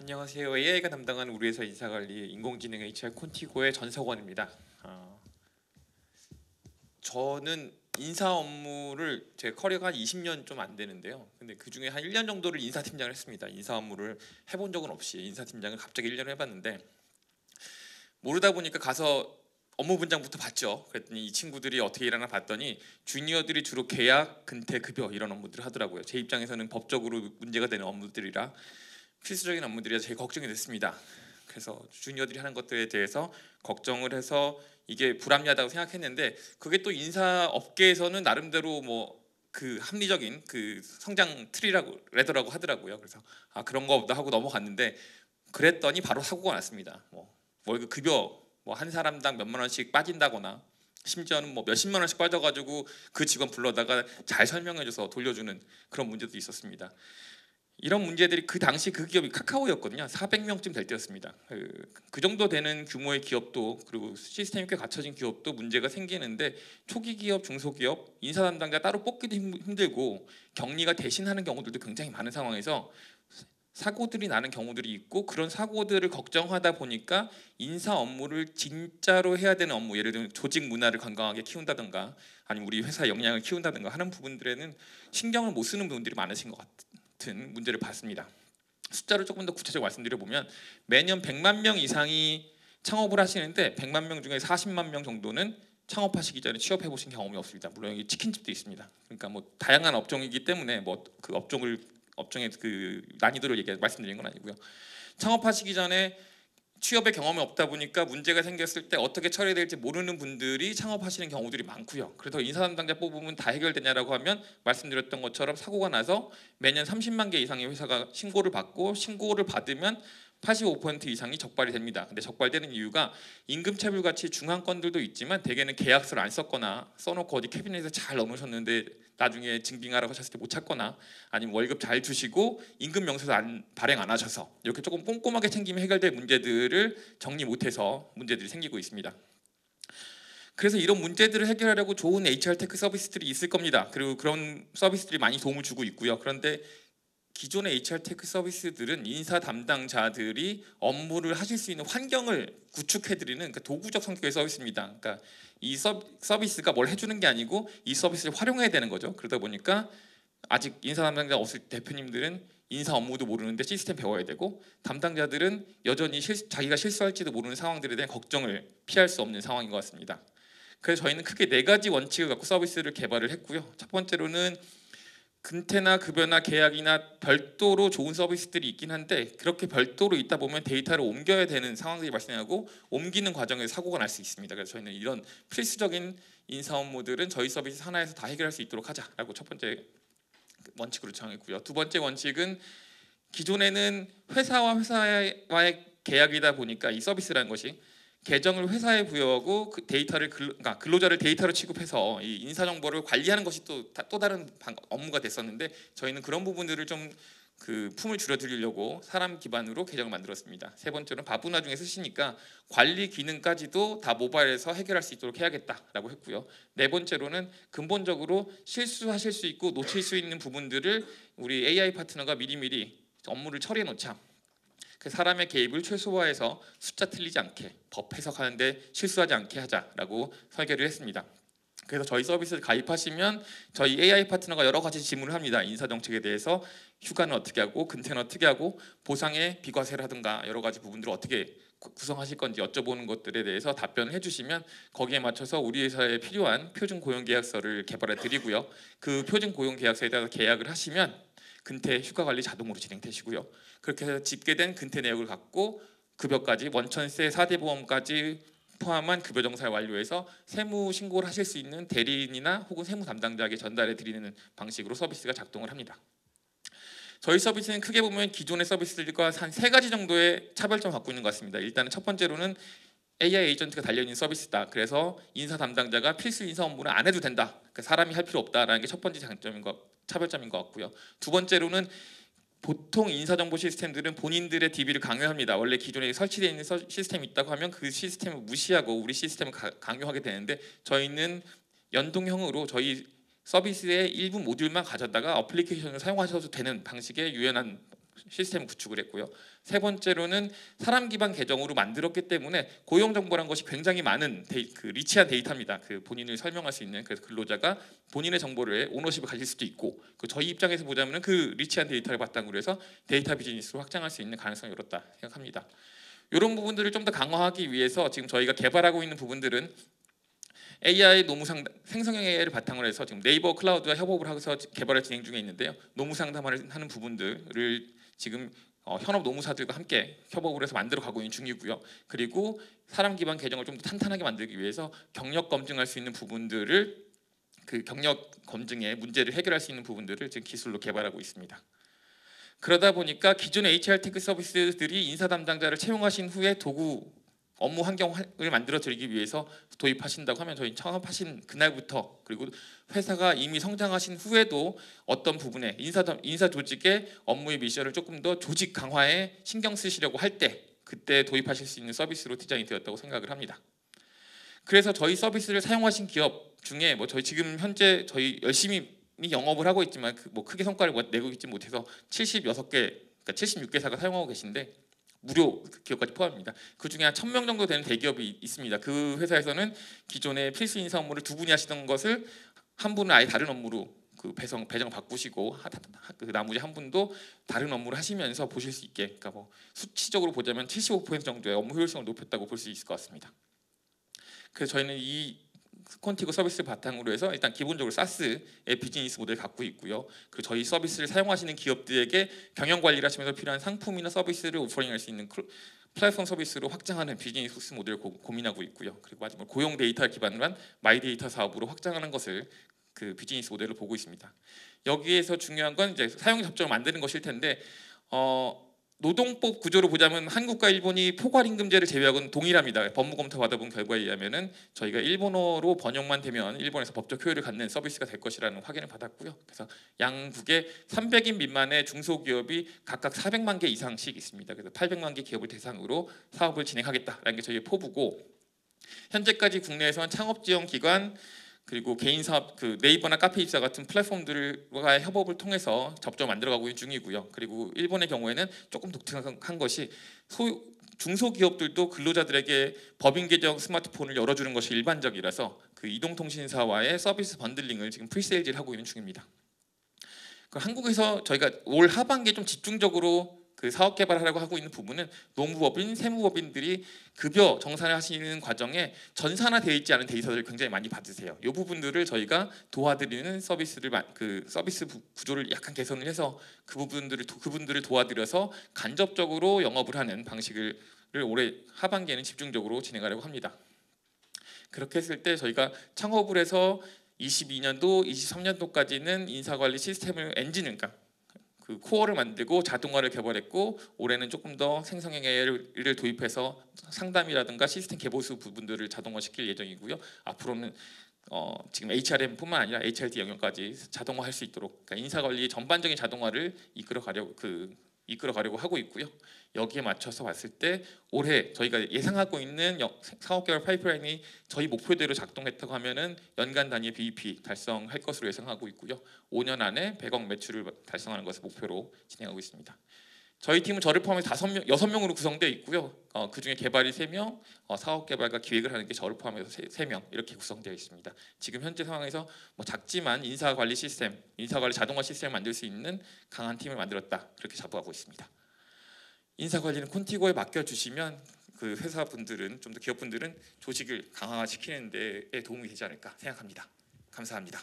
안녕하세요. AI가 담당하는 우리 회사 인사관리 인공지능 HR 콘티고의 전석원입니다. 저는 인사 업무를 제 커리어가 한 20년 좀 안 되는데요. 근데 그 중에 한 1년 정도를 인사팀장을 했습니다. 인사 업무를 해본 적은 없이 인사팀장을 갑자기 1년을 해봤는데 모르다 보니까 가서 업무 분장부터 봤죠. 그랬더니 이 친구들이 어떻게 일하나 봤더니 주니어들이 주로 계약, 근태, 급여 이런 업무들을 하더라고요. 제 입장에서는 법적으로 문제가 되는 업무들이라 필수적인 업무들이라 제일 걱정이 됐습니다. 그래서 주니어들이 하는 것들에 대해서 걱정을 해서 이게 불합리하다고 생각했는데 그게 또 인사 업계에서는 나름대로 뭐 그 합리적인 그 성장 틀이라고 레더라고 하더라고요. 그래서 그런 거 없다 하고 넘어갔는데 그랬더니 바로 사고가 났습니다. 뭐 월급 급여 뭐 한 사람당 몇만 원씩 빠진다거나 심지어는 뭐 몇십만 원씩 빠져가지고 그 직원 불러다가 잘 설명해줘서 돌려주는 그런 문제도 있었습니다. 이런 문제들이 그 당시 그 기업이 카카오였거든요. 400명쯤 될 때였습니다. 그 정도 되는 규모의 기업도 그리고 시스템이 꽤 갖춰진 기업도 문제가 생기는데 초기 기업, 중소기업 인사 담당자 따로 뽑기도 힘들고 격리가 대신하는 경우들도 굉장히 많은 상황에서 사고들이 나는 경우들이 있고 그런 사고들을 걱정하다 보니까 인사 업무를 진짜로 해야 되는 업무, 예를 들면 조직 문화를 건강하게 키운다든가 아니면 우리 회사 역량을 키운다든가 하는 부분들에는 신경을 못 쓰는 분들이 많으신 것 같은 문제를 봤습니다. 숫자를 조금 더 구체적으로 말씀드려보면 매년 100만 명 이상이 창업을 하시는데 100만 명 중에 40만 명 정도는 창업하시기 전에 취업해 보신 경험이 없습니다. 물론 여기 치킨집도 있습니다. 그러니까 뭐 다양한 업종이기 때문에 뭐 그 업종의 그 난이도를 말씀드린 건 아니고요. 창업하시기 전에 취업의 경험이 없다 보니까 문제가 생겼을 때 어떻게 처리될지 모르는 분들이 창업하시는 경우들이 많고요. 그래서 인사 담당자 뽑으면 다 해결되냐라고 하면 말씀드렸던 것처럼 사고가 나서 매년 30만 개 이상의 회사가 신고를 받고 신고를 받으면 85% 이상이 적발이 됩니다. 근데 적발되는 이유가 임금체불 같이 중한 건들도 있지만 대개는 계약서를 안 썼거나 써놓고 어디 캐비넷에 잘 넣으셨는데 나중에 증빙하라고 하셨을 때 못 찾거나 아니면 월급 잘 주시고 임금 명세서 발행 안 하셔서 이렇게 조금 꼼꼼하게 챙기면 해결될 문제들을 정리 못해서 문제들이 생기고 있습니다. 그래서 이런 문제들을 해결하려고 좋은 HR 테크 서비스들이 있을 겁니다. 그리고 그런 서비스들이 많이 도움을 주고 있고요. 그런데 기존의 HR 테크 서비스들은 인사 담당자들이 업무를 하실 수 있는 환경을 구축해드리는 그러니까 도구적 성격의 서비스입니다. 그러니까 이 서비스가 뭘 해주는 게 아니고 이 서비스를 활용해야 되는 거죠. 그러다 보니까 아직 인사 담당자 없을 대표님들은 인사 업무도 모르는데 시스템 배워야 되고 담당자들은 여전히 자기가 실수할지도 모르는 상황들에 대한 걱정을 피할 수 없는 상황인 것 같습니다. 그래서 저희는 크게 4가지 원칙을 갖고 서비스를 개발을 했고요. 첫 번째로는 근태나 급여나 계약이나 별도로 좋은 서비스들이 있긴 한데 그렇게 별도로 있다 보면 데이터를 옮겨야 되는 상황들이 발생하고 옮기는 과정에서 사고가 날 수 있습니다. 그래서 저희는 이런 필수적인 인사 업무들은 저희 서비스 하나에서 다 해결할 수 있도록 하자라고 첫 번째 원칙으로 정했고요. 두 번째 원칙은 기존에는 회사와의 계약이다 보니까 이 서비스라는 것이 계정을 회사에 부여하고 그 데이터를 그러니까 근로자를 데이터로 취급해서 이 인사 정보를 관리하는 것이 또 다른 업무가 됐었는데 저희는 그런 부분들을 좀 그 품을 줄여드리려고 사람 기반으로 계정을 만들었습니다. 세 번째로는 바쁜 와중에 쓰시니까 관리 기능까지도 다 모바일에서 해결할 수 있도록 해야겠다라고 했고요. 네 번째로는 근본적으로 실수하실 수 있고 놓칠 수 있는 부분들을 우리 AI 파트너가 미리미리 업무를 처리해 놓자. 그 사람의 개입을 최소화해서 숫자 틀리지 않게 법 해석하는데 실수하지 않게 하자라고 설계를 했습니다. 그래서 저희 서비스를 가입하시면 저희 AI 파트너가 여러 가지 질문을 합니다. 인사 정책에 대해서 휴가는 어떻게 하고 근태는 어떻게 하고 보상의 비과세라든가 여러 가지 부분들을 어떻게 구성하실 건지 여쭤보는 것들에 대해서 답변을 해주시면 거기에 맞춰서 우리 회사에 필요한 표준 고용 계약서를 개발해 드리고요. 그 표준 고용 계약서에 따라 계약을 하시면 근태 휴가 관리 자동으로 진행되시고요. 그렇게 해서 집계된 근태 내역을 갖고 급여까지 원천세 4대 보험까지 포함한 급여 정산을 완료해서 세무 신고를 하실 수 있는 대리인이나 혹은 세무 담당자에게 전달해 드리는 방식으로 서비스가 작동을 합니다. 저희 서비스는 크게 보면 기존의 서비스들과 한 3가지 정도의 차별점을 갖고 있는 것 같습니다. 일단은 첫 번째로는 AI 에이전트가 달려있는 서비스다. 그래서 인사 담당자가 필수 인사 업무를 안 해도 된다. 그러니까 사람이 할 필요 없다라는 게 첫 번째 차별점인 것 같고요. 두 번째로는 보통 인사정보 시스템들은 본인들의 DB를 강요합니다. 원래 기존에 설치되어 있는 시스템이 있다고 하면 그 시스템을 무시하고 우리 시스템을 강요하게 되는데 저희는 연동형으로 저희 서비스의 일부 모듈만 가져다가 어플리케이션을 사용하셔도 되는 방식의 유연한 시스템 구축을 했고요. 세 번째로는 사람 기반 계정으로 만들었기 때문에 고용 정보란 것이 굉장히 많은 리치한 데이터입니다. 그 본인을 설명할 수 있는, 그래서 근로자가 본인의 정보를 오너십을 가질 수도 있고, 그 저희 입장에서 보자면 그 리치한 데이터를 바탕으로 해서 데이터 비즈니스로 확장할 수 있는 가능성이 열었다 생각합니다. 이런 부분들을 좀 더 강화하기 위해서 지금 저희가 개발하고 있는 부분들은 AI 노무 상담, 생성형 AI를 바탕으로 해서 지금 네이버 클라우드와 협업을 하면서 개발을 진행 중에 있는데요. 노무 상담을 하는 부분들을 지금 현업 노무사들과 함께 협업을 해서 만들어 가고 있는 중이고요. 그리고 사람 기반 계정을 좀 더 탄탄하게 만들기 위해서 경력 검증할 수 있는 부분들을, 그 경력 검증의 문제를 해결할 수 있는 부분들을 지금 기술로 개발하고 있습니다. 그러다 보니까 기존의 HR 테크 서비스들이 인사 담당자를 채용하신 후에 도구 업무 환경을 만들어 드리기 위해서 도입하신다고 하면, 저희 창업하신 그날부터, 그리고 회사가 이미 성장하신 후에도 어떤 부분에 인사 조직의 업무의 미션을 조금 더 조직 강화에 신경 쓰시려고 할 때, 그때 도입하실 수 있는 서비스로 디자인이 되었다고 생각을 합니다. 그래서 저희 서비스를 사용하신 기업 중에 저희 지금 현재 저희 열심히 영업을 하고 있지만 크게 성과를 내고 있지 못해서 76개, 그러니까 76개사가 사용하고 계신데, 무료 기업까지 포함입니다. 그 중에 한 1000명 정도 되는 대기업이 있습니다. 그 회사에서는 기존의 필수 인사 업무를 두 분이 하시던 것을 한 분은 아예 다른 업무로 배정 바꾸시고, 그 나머지 한 분도 다른 업무를 하시면서 보실 수 있게, 그러니까 수치적으로 보자면 75% 정도의 업무 효율성을 높였다고 볼 수 있을 것 같습니다. 그래서 저희는 이 콘티고 서비스 바탕으로 해서 일단 기본적으로 사스의 비즈니스 모델을 갖고 있고요. 그 저희 서비스를 사용하시는 기업들에게 경영 관리를 하시면서 필요한 상품이나 서비스를 오퍼링할 수 있는 플랫폼 서비스로 확장하는 비즈니스 모델을 고민하고 있고요. 그리고 마지막으로 고용 데이터를 기반으로 한 마이 데이터 사업으로 확장하는 것을 그 비즈니스 모델을 보고 있습니다. 여기에서 중요한 건 이제 사용 접점을 만드는 것일 텐데, 노동법 구조로 보자면 한국과 일본이 포괄임금제를 제외하고는 동일합니다. 법무 검토 받아본 결과에 의하면은 저희가 일본어로 번역만 되면 일본에서 법적 효율을 갖는 서비스가 될 것이라는 확인을 받았고요. 그래서 양국에 300인 미만의 중소기업이 각각 400만 개 이상씩 있습니다. 그래서 800만 개 기업을 대상으로 사업을 진행하겠다라는 게 저희의 포부고, 현재까지 국내에서는 창업지원기관, 그리고 개인 사업, 네이버나 카페입사 같은 플랫폼들과의 협업을 통해서 접점을 만들어가고 있는 중이고요. 그리고 일본의 경우에는 조금 독특한 것이 중소기업들도 근로자들에게 법인 계정 스마트폰을 열어주는 것이 일반적이라서 그 이동통신사와의 서비스 번들링을 지금 프리세일즈를 하고 있는 중입니다. 한국에서 저희가 올 하반기에 좀 집중적으로 그 사업 개발하려고 하고 있는 부분은 노무법인, 세무법인들이 급여 정산을 하시는 과정에 전산화되어 있지 않은 데이터들을 굉장히 많이 받으세요. 이 부분들을 저희가 도와드리는 서비스 구조를 약간 개선을 해서 그분들을 도와드려서 간접적으로 영업을 하는 방식을 올해 하반기에는 집중적으로 진행하려고 합니다. 그렇게 했을 때 저희가 창업을 해서 22년도, 23년도까지는 인사관리 시스템을 엔진을, 그러니까 그 코어를 만들고 자동화를 개발했고, 올해는 조금 더 생성형 AI를 도입해서 상담이라든가 시스템 개보수 부분들을 자동화시킬 예정이고요. 앞으로는 지금 HRM뿐만 아니라 HRD 영역까지 자동화할 수 있도록, 그러니까 인사관리 전반적인 자동화를 이끌어가려고 하고 있고요. 여기에 맞춰서 봤을 때 올해 저희가 예상하고 있는 사업 개발 파이프라인이 저희 목표대로 작동했다고 하면은 연간 단위의 BEP 달성할 것으로 예상하고 있고요. 5년 안에 100억 매출을 달성하는 것을 목표로 진행하고 있습니다. 저희 팀은 저를 포함해서 6명으로 구성되어 있고요. 그중에 개발이 3명, 사업 개발과 기획을 하는 게 저를 포함해서 3명 이렇게 구성되어 있습니다. 지금 현재 상황에서 작지만 인사관리 자동화 시스템을 만들 수 있는 강한 팀을 만들었다, 그렇게 자부하고 있습니다. 인사관리는 콘티고에 맡겨주시면 그 회사분들은, 좀 더 기업분들은 조직을 강화시키는 데 도움이 되지 않을까 생각합니다. 감사합니다.